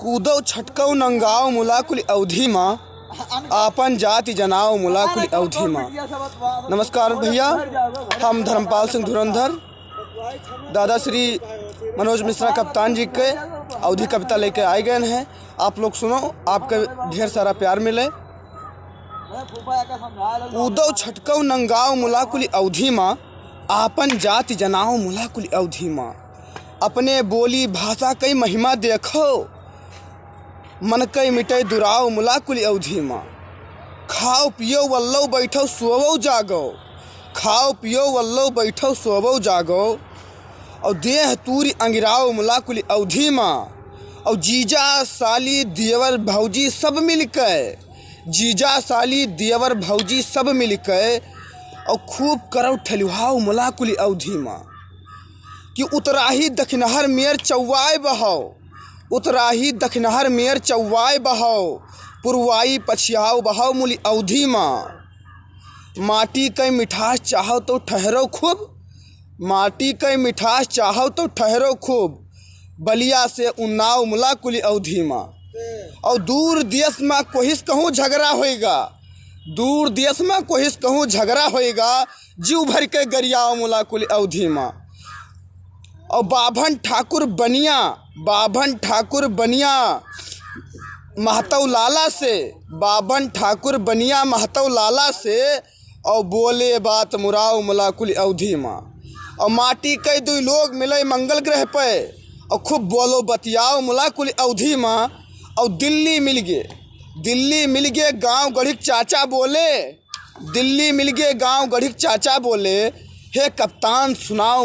कूदो छटकौ नंगाओ मुलाकुल अवधि माँ आपन जाति जनाओ मुलाकुल अवधि माँ। नमस्कार भैया, हम धर्मपाल सिंह धुरंधर दादा श्री मनोज मिश्रा कप्तान जी के अवधि कविता लेके आए गए हैं। आप लोग सुनो, आपके ढेर सारा प्यार मिले। कूदो छटकौ नंगाओ मुलाकुल अवधि माँ आपन जाति जनाओ मुलाकुल अवधि माँ। अपने बोली भाषा कई महिमा देखो मन कई मिटे दुराओ मुलाकुल अवधि माँ। खाओ पियो वल्लो बैठो सोवो जागो, खाओ पियो वल्लो बैठो सोवो जागो और देह तूरी अंगिराओ मुलाकुल अवधि माँ। और जीजा साली दियवर भौजी सब मिलकर, जीजा साली दियवर भौजी सब मिलकर और खूब करौ ठलुहाओ मुलाकुल अवधि माँ। कि उतराही दखनहर मेर चौवाय बहो, उतराही दखनहर मेर चौवाय बहो पुरवाई पछियाओ बहो मुली अवधि माँ। माटी कई मिठास चाहो तो ठहरो खूब, माटी कई मिठास चाहो तो ठहरो खूब बलिया से उन्नाव मुलाकुल अवधि माँ। और दूर देश में कोहिस कहूँ झगड़ा होएगा, दूर देश में कोहिस कहूँ झगड़ा होएगा जीव भर के गरियाओ मुलाकुल अवधि माँ। और बाभन ठाकुर बनिया, बाभन ठाकुर बनिया महतौ लाला से, बाभन ठाकुर बनिया महतौ लाला से और बोले बात मुराओ मुलाकुल अवधि माँ। और माटी कई दुई लोग मिले मंगल ग्रह पे और खूब बोलो बतियाओ मुलाकुल अवधि माँ। और दिल्ली मिल गए, दिल्ली मिल गए गाँव गढ़िक चाचा बोले, दिल्ली मिल गए गाँव गढ़िक चाचा बोले हे कप्तान सुनाओ